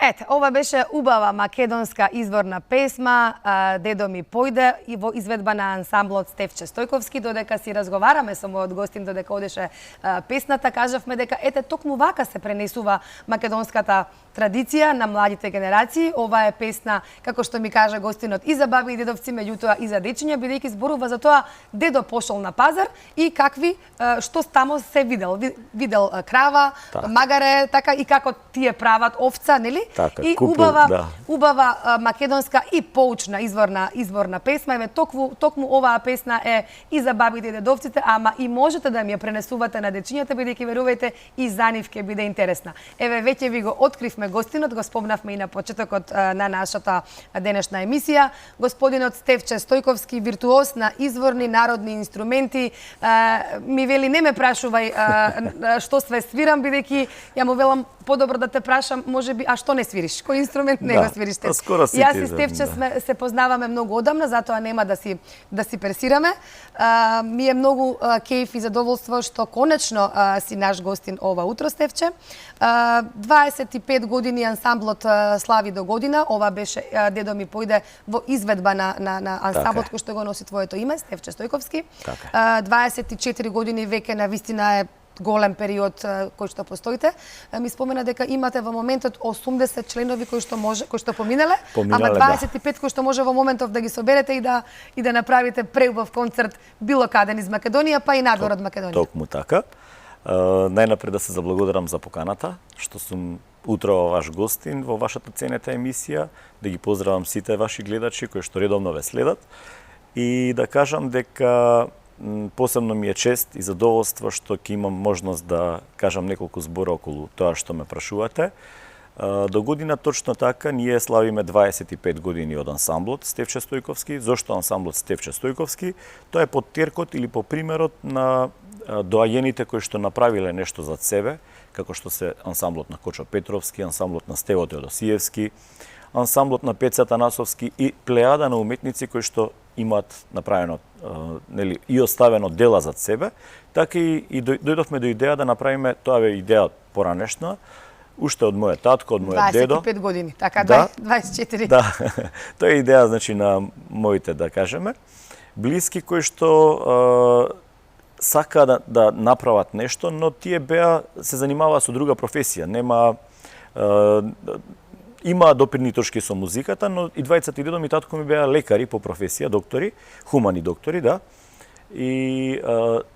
Ете, ова беше убава македонска изворна песма "Дедо ми појде" и во изведба на ансамблот Стефче Стојковски. Додека си разговараме со мојот гостин, додека одеше песната, кажавме дека ете токму вака се пренесува македонската традиција на младите генерации. Ова е песна, како што ми кажа гостинот, и за баби и дедовци, меѓутоа и за дечиња, бидејќи зборува за тоа дедо пошол на пазар и какви што тамо се видел. Видел крава, магаре, така и како тие прават овца, нели? Така, и убава македонска и поучна изворна песма. Еве токму оваа песна е и за бабите и дедовците, ама и можете да ми ја пренесувате на дечињата, бидејќи верувајте и за нив ќе биде интересна. Еве веќе ви го откривме гостинот, го спомнавме и на почетокот на нашата денешна емисија. Господинот Стефче Стојковски, виртуоз на изворни народни инструменти. Ми вели не ме прашувај што све свирам, бидејќи ја му велам подобро да те прашам, можеби, а што не свириш? Кој инструмент не го свириш те? Јас и Стефче се познаваме многу одамна, затоа нема да си персираме. Ми е многу кејф и задоволство што конечно си наш гостин ова утро, Стефче. 25 години ансамблот слави до година. Ова беше "Дедо ми појде" во изведба на ансамблот кој што го носи твоето име, Стефче Стојковски. 24 години веќе на вистина е голем период кој што постоите. Ми спомена дека имате во моментот 80 членови кои што поминале, ама 25 кои што може во моментов да ги соберете и да направите преубав концерт било каде низ Македонија, па и надвор од Македонија. Токму така. Најнапред да се заблагодарам за поканата, што сум утро ваш гостин во вашата ценета емисија, да ги поздравам сите ваши гледачи кои што редовно ве следат и да кажам дека посебно ми е чест и задоволство што ќе имам можност да кажам неколку збора околу тоа што ме прашувате. До година точно така ние славиме 25 години од ансамблот Стефче Стојковски. Зошто ансамблот Стефче Стојковски? Тоа е по теркот или по примерот на доаѓените кои што направиле нешто зад себе, како што се ансамблот на Кочо Петровски, ансамблот на Стево Теодосиевски, ансамблот на Пеца Танасовски и плејада на уметници кои што имаат направено нели и оставено дела зад себе, така и дојдовме до идеја да направиме, тоа е идеја поранешна, уште од мојот татко, од мојот дедо. 25 години, така да, 24. Да, тоа е идеја значи на моите, да кажеме, блиски кои што сака да направат нешто, но тие се занимаваа со друга професија, има допирни точки со музиката, но и двајцата и дедо ми татко ми беа лекари по професија, доктори, хумани доктори, да. И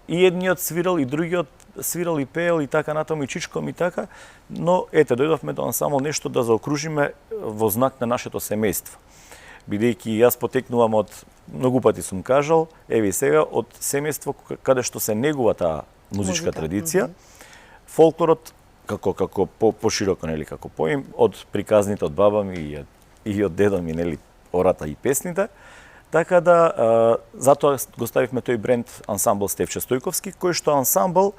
едниот свирал и другиот свирал и пеел и така натаму и чичком и така, но ете дојдовме до ансамбл нешто да заокружиме во знак на нашето семејство. Бидејќи јас потекнувам од, многу пати сум кажал, еве и сега, од семејство каде што се негува таа музичка традиција, фолклорот како пошироко, нели, како поим, од приказните од баба ми и од дедо ми, нели, ората и песните. Така да, затоа го ставивме тој бренд ансамбл Стефче Стојковски, кој што ансамбл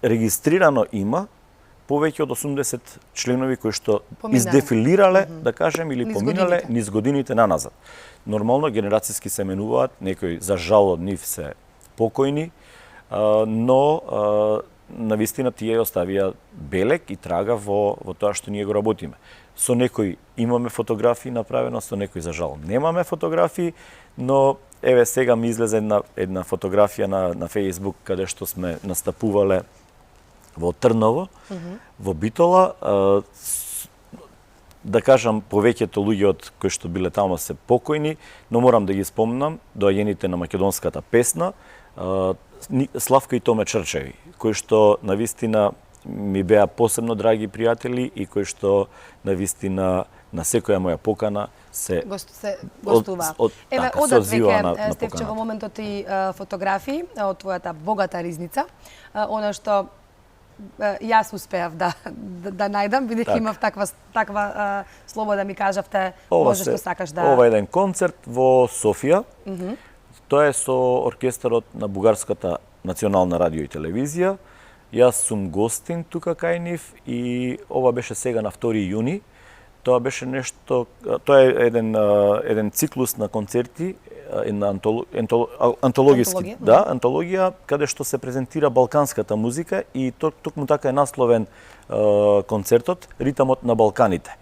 регистрирано има повеќе од 80 членови кои што издефилирале, да кажем, или поминале низ годините наназад. Нормално, генерацијски се менуваат, некои, за жал од нив се покојни, но на вистина тие оставија белег и трага во тоа што ние го работиме. Со некои имаме фотографии направено, со некои за жал немаме фотографии, но еве сега ми излезе една фотографија на Facebook каде што сме настапувале во Трново, во Битола. Да кажам, повеќето луѓе кои што биле таму се покојни, но морам да ги спомнам доаѓените на македонската песна, Славка и Томе Чрчеви, кои што навистина ми беа посебно драги пријатели и кои што навистина на секоја моја покана се гостува. Еве одат веќе, Стефче, во моментот и фотографии од твојата богата ризница, она што јас успеав да најдам, бидејќи имав таква слобода ми кажавте, може што сакаш да... Ова е еден концерт во Софија. Тоа е со оркестарот на Бугарската национална радио и телевизија. Јас сум гостин тука кај нив и ова беше сега на 2 јуни. Тоа беше нешто, тоа е еден циклус на концерти една Антологија? антологија каде што се презентира балканската музика и токму така е насловен концертот Ритамот на Балканите.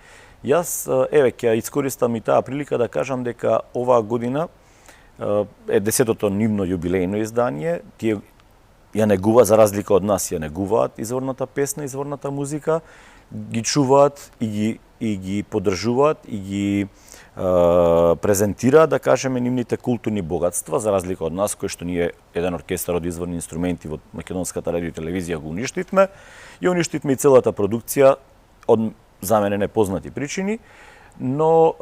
Јас ќе искористам и таа прилика да кажам дека оваа година е 10-тото нивно јубилејно издание. Тие ја негуваат, за разлика од нас, ја негуваат изворната песна, изворната музика, ги чуваат и ги поддржуваат и ги презентираат, да кажеме, нивните културни богатства, за разлика од нас, кој што ние еден оркестар од изворни инструменти во македонската радио и телевизија го уништивме, и уништивме и целата продукција од за мене непознати причини, но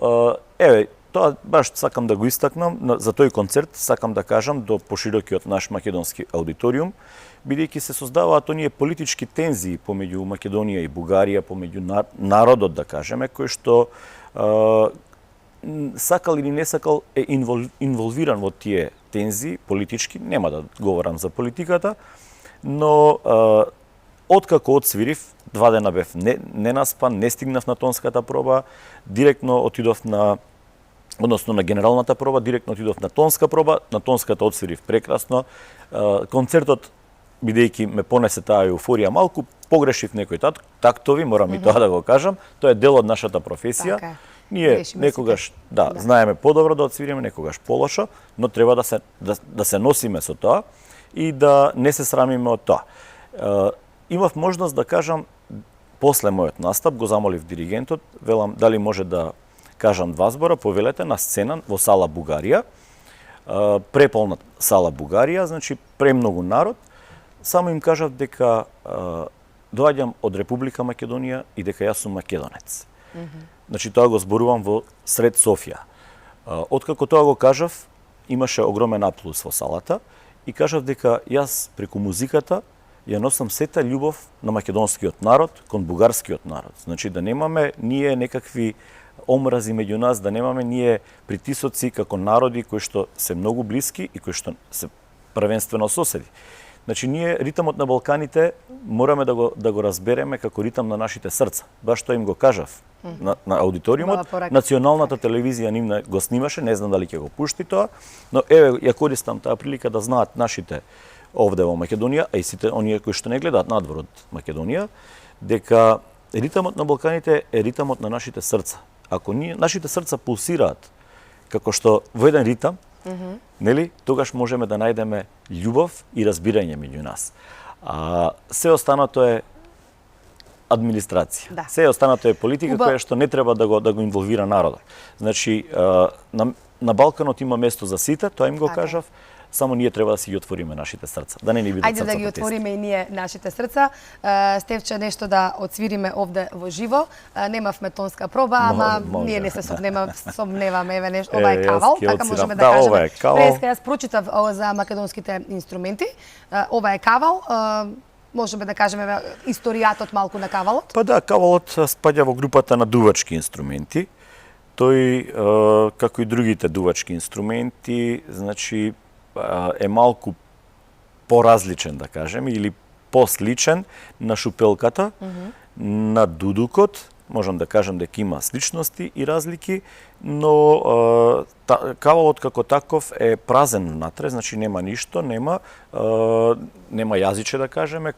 тоа баш сакам да го истакнам, за тој концерт сакам да кажам до поширокиот наш македонски аудиториум, бидејќи се создаваат оние политички тензии помеѓу Македонија и Бугарија, помеѓу народот, да кажеме, кој што сакал или не сакал е инволвиран во тие тензии политички, нема да говорам за политиката, но откако отсвирив, 2 дена бев ненаспан, не стигнав на тонската проба, директно отидов на генералната проба, директно отидов на тонска проба, на тонската отсвирив прекрасно. Концертот, бидејќи ме понесе таа еуфорија малку, погрешив некои тактови, морам и тоа да го кажам, тоа е дел од нашата професија. Така. Ние некогаш знаеме подобро да отсвириме, некогаш полошо, но треба да се носиме со тоа и да не се срамиме од тоа. Имав можност да кажам, после мојот настап, го замолив диригентот, велам дали може да кажам 2 збора, повелете на сцена во сала Бугарија, преполна сала Бугарија, значи премногу народ, само им кажав дека доаѓам од Република Македонија и дека јас сум македонец. Значи тоа го зборувам во сред Софија. Откако тоа го кажав, имаше огромен аплауз во салата и кажав дека јас преку музиката ја носам сета љубов на македонскиот народ кон бугарскиот народ. Значи да немаме ние некакви омрази меѓу нас, да немаме ние притисоци како народи кои што се многу блиски и кои што се првенствено соседи. Значи ние ритамот на Балканите мораме да го разбереме како ритам на нашите срца. Баш тоа им го кажав на аудиториумот. Националната телевизија нивна го снимаше, не знам дали ќе го пушти тоа, но ја користам таа прилика да знаат нашите овде во Македонија, а и сите оние кои што не гледаат надвор од Македонија, дека ритамот на Балканите е ритамот на нашите срца. Ако нашите срца пулсираат како што во еден ритам, нели, тогаш можеме да најдеме љубов и разбирање меѓу нас. Се останато е администрација. Се останато е политика која што не треба да го инволвира народот. Значи, на Балканот има место за сите, тоа им го кажав, само ние треба да си ги отвориме нашите срца, да не ни бидат срцата тесни. Ајде да ги отвориме и ние нашите срца. Стевче, нешто да отсвириме овде во живо. Немавме тонска проба, ама ние не се сомневаме, еве нешто, ова е кавал, така можеме да кажеме. Ова е кавал. Преска јас прочитав за македонските инструменти. Ова е кавал. Можеме да кажеме историјатот малку на кавалот? Па да, кавалот спаѓа во групата на дувачки инструменти. Тој, како и другите дувачки инструменти, значи е малку поразличен, да кажеме, или посличен на шупелката, на дудукот. Можам да кажам дека има сличности и разлики, но кавалот како таков е празен внатре, значи нема ништо, нема јазиче, да кажеме,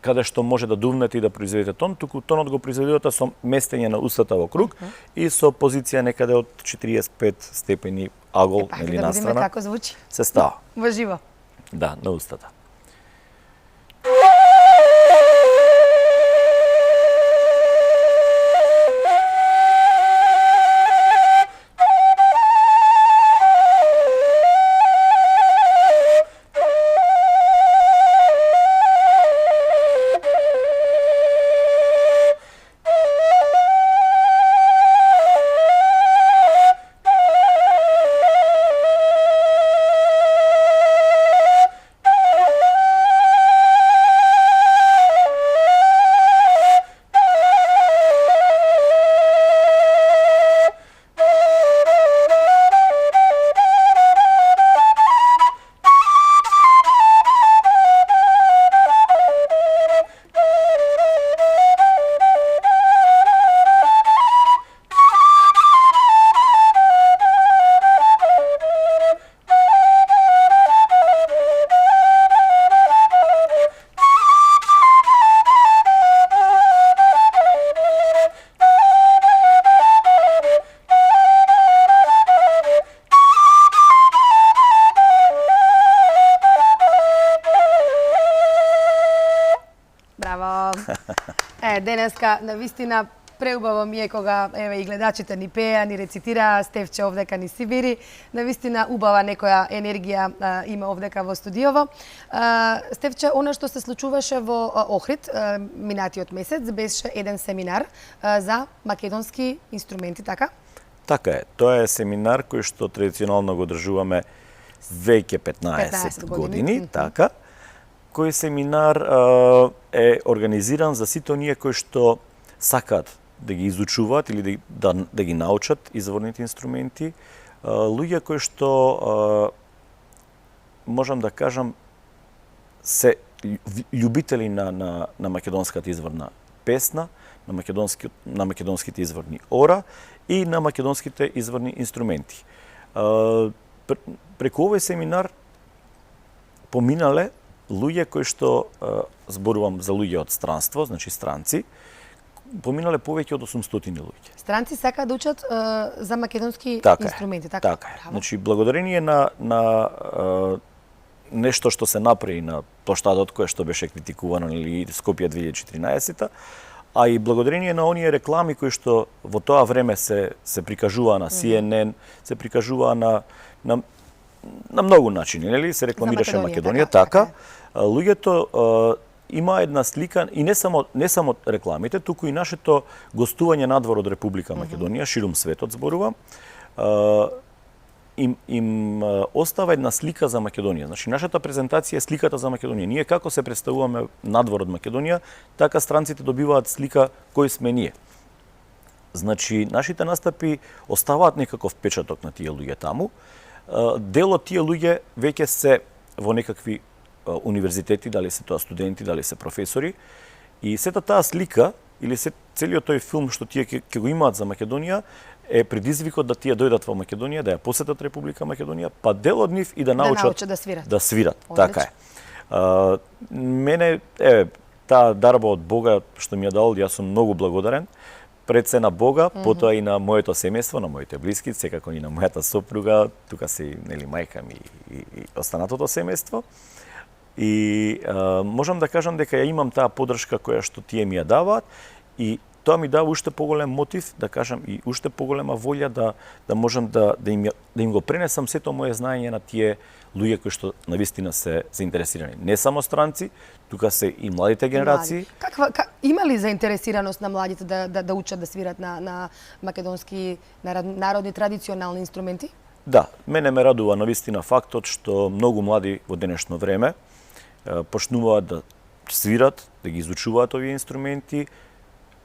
каде што може да дувнете и да произведете тон, туку тонот го произведувате со местење на устата во круг и со позиција некаде од 45 степени агол или настрана. Да видиме како звучи. Се става. Во живо. Да, на устата. е денеска, навистина преубаво ми е кога еве и гледачите ни пеа, ни рецитираа, Стефче овдека ни си бири. Навистина убава некоја енергија има овдека во студиово. Стефче, она што се случуваше во Охрид минатиот месец беше еден семинар за македонски инструменти, така? Така е. Тоа е семинар кој што традиционално го одржуваме веќе 15 години, така. Кој семинар е организиран за сите оние кои што сакаат да ги изучуваат или да ги научат изворните инструменти, луѓе кои што можам да кажам се љубители на македонската изворна песна, на македонските изворни ора и на македонските изворни инструменти. Преку овој семинар поминале луѓе кои што, зборувам за луѓе од странство, значи странци, поминале повеќе од 800 луѓе. Странци сакаат да учат за македонски инструменти, така? Така е. Значи, благодарение на нешто што се направи на площадот кој што беше критикувано или Скопје 2014, а и благодарение на оние реклами кои што во тоа време се прикажуваа на CNN, се прикажуваа на многу начини, нели? Се рекламираше Македонија, така. Луѓето има една слика и не само рекламите, туку и нашето гостување надвор од Република Македонија, ширум светот зборувам, им остава една слика за Македонија. Значи, нашата презентација е сликата за Македонија. Ние како се представуваме надвор од Македонија, така странците добиваат слика кој сме ние. Значи, нашите настапи оставаат некаков печаток на тие луѓе таму. Дел од тие луѓе веќе се во некакви универзитети, дали се тоа студенти, дали се професори, и сета таа слика или целиот тој филм што тие ќе го имаат за Македонија е предизвикот да тие дојдат во Македонија, да ја посетат Република Македонија, па дел од нив и да научат да свират. Така е. Мене таа дарба од Бога што ми ја дал, јас сум многу благодарен. Пред се на Бога, потоа и на моето семејство, на моите блиски, секако и на мојата сопруга, тука се нели мајка ми и останатото семејство. И можам да кажам дека ја имам таа поддршка која што тие ми ја даваат и тоа ми дава уште поголем мотив, да кажам, и уште поголема волја да можам да им го пренесам сето моje знаење на тие луѓе кои што навистина се заинтересирани. Не само странци, тука се и младите генерации. Има ли заинтересираност на младите да учат да свират на македонски народни традиционални инструменти? Да, мене ме радува навистина фактот што многу млади во денешно време почнуваат да свират, да ги изучуваат овие инструменти.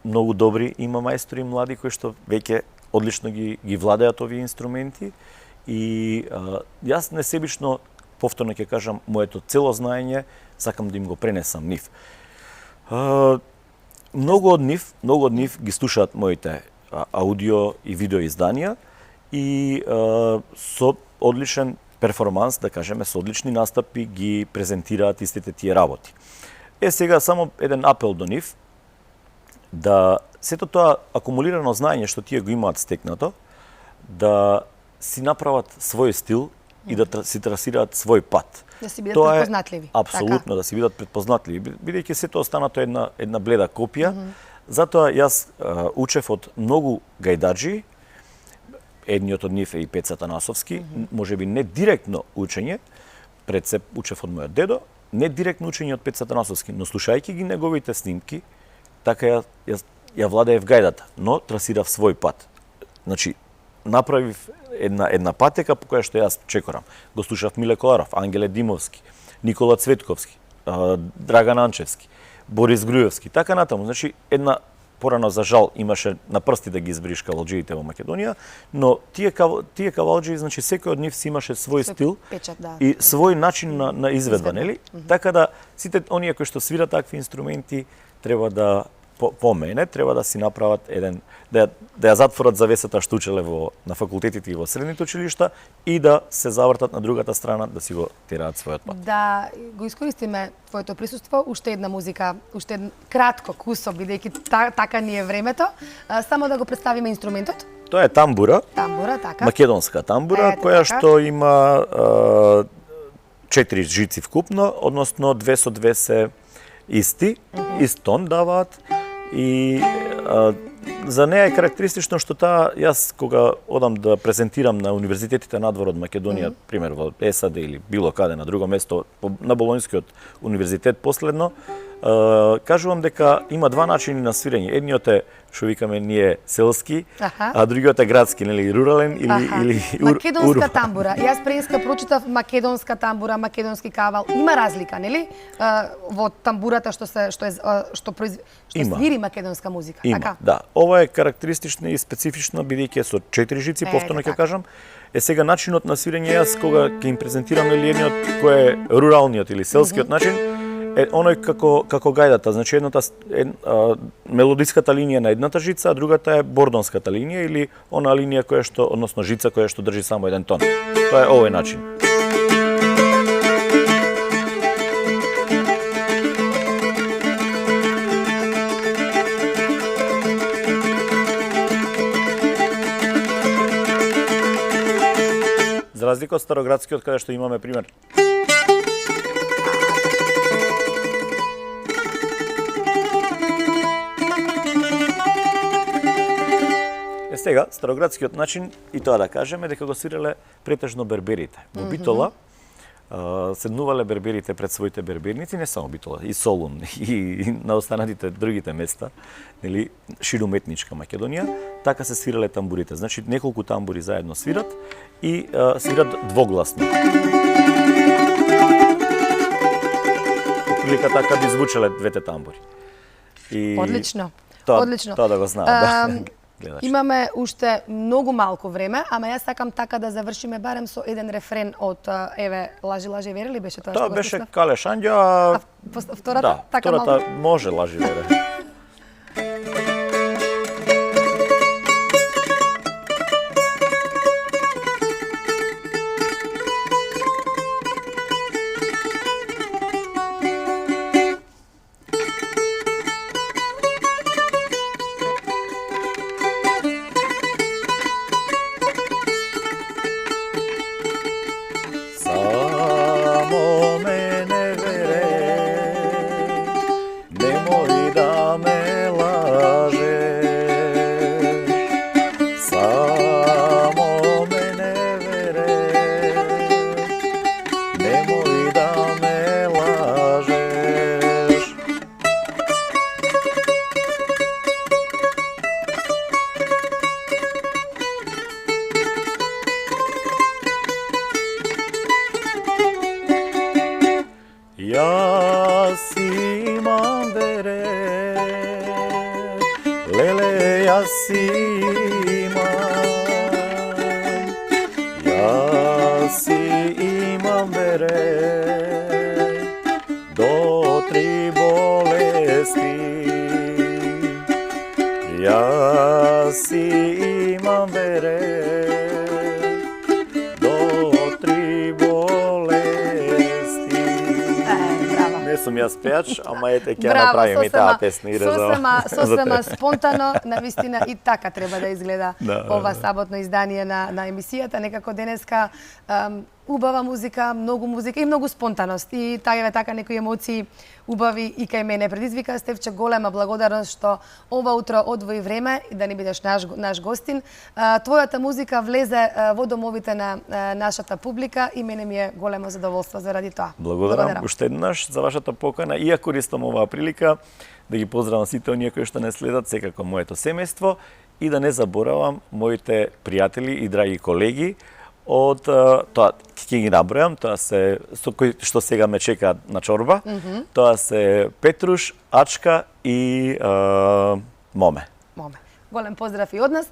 Многу добри има мајстори млади кои што веќе одлично ги владеат овие инструменти и јас несебично, повторно ќе кажам, моето цело знаење сакам да им го пренесам нив. Многу од нив ги слушаат моите аудио и видео изданија и со одличен перформанс, да кажеме, со одлични настапи ги презентираат истите тие работи. Сега само еден апел до нив, да сето тоа акумулирано знаење што тие го имаат стекнато, да си направат свој стил и да си трасираат свој пат. Да си бидат предпознатливи. Апсолутно, да си бидат предпознатливи, бидејќи сето останато една бледа копија. Затоа јас учев од многу гајдаджи. Едниот од нив е и Пеца Танасовски, можеби не директно учење, пред се учев од мојот дедо, не директно учење од Пеца Танасовски, но слушајќи ги неговите снимки, така ја владеев гајдата, но трасирав свој пат. Значи, направив една патека по која што јас чекорам. Го слушав Миле Коларов, Ангеле Димовски, Никола Цветковски, Драган Анчевски, Борис Груевски, така натаму. Значи, порано за жал имаше на прсти да ги избриш кавалџиите во Македонија, но тие кавалџи, значи секој од нив си имаше свој стил и свој начин на изведба, нели? Така да сите оние кои што свират такви инструменти треба да по мене треба да си направат да ја затворат завесата што учеле на факултетите и во средните училишта и да се завртат на другата страна да си го тераат својот пат. Да го искористиме твоето присуство, уште една музика, уште кратко кусо, бидејќи така ни е времето, само да го представиме инструментот. Тоа е тамбура. Тамбура, така. Македонска тамбура, која што има 4 жици вкупно, односно 2 со 2 се исти, ист тон даваат И за неа е карактеристично што таа, јас кога одам да презентирам на универзитетите надвор од Македонија, пример во САД или било каде на друго место, на Болонјскиот универзитет последно, кажувам дека има два начини на свирење. Едниот е што викаме ние селски, а другиот е градски, нели, рурален или македонска тамбура. Јас преска прочитав македонска тамбура, македонски кавал. Има разлика, нели? Во тамбурата што свири македонска музика, има, така? Да. Ова е карактеристично и специфично бидејќи е со 4 жици, повторно ќе кажам. Сега начинот на свирење, јас кога ќе им презентирам едниот кој е руралниот или селскиот начин, е оној како гајдата, значи мелодиската линија на едната жица, а другата е бордонската линија или она линија која што, односно жица која што држи само еден тон. Тоа е овој начин. За разлика од староградскиот каде што имаме пример сега, староградскиот начин, и тоа да кажеме, дека го свиреле претежно берберите. Во Битола седнувале берберите пред своите берберници, не само Битола, и Солун, и на останатите другите места, нели, ширум етничка Македонија, така се свирале тамбурите. Значи, неколку тамбури заедно свират и свират двогласно. Прилика така би звучеле двете тамбури. Одлично. Одлично. Тоа да го знаат, да. Имаме уште многу малку време, ама јас сакам така да завршиме барем со еден рефрен од еве Лажи лажи вере ли беше тоа што го беше слушнав? Кале Шанѓа. Втората да, така втората малку. може Лажи вере. Јас имам вере, леле јас имам вере, до 3 болести. Јас имам вере, сум јас пејач, ама ете ќе направиме и таа песна и сосема спонтано, навистина и така треба да изгледа ова саботно издание на емисијата. Некако денеска убава музика, многу музика и многу спонтаност. И така некои емоции убави и кај мене. Предизвика Стефче голема благодарност што ова утро одвои време и да ни бидеш наш гостин. Твојата музика влезе во домовите на нашата публика и мене ми е големо задоволство заради тоа. Благодарам уште еднаш за вашата покана и ја користам оваа прилика да ги поздравам сите оние кои што не следат, секако моето семејство, и да не заборавам моите пријатели и драги колеги од тоа ќе ги набројам, тоа се кои што сега ме чекаат на чорба. Тоа се Петруш, Ачка и Моме. Голем поздрав и од нас.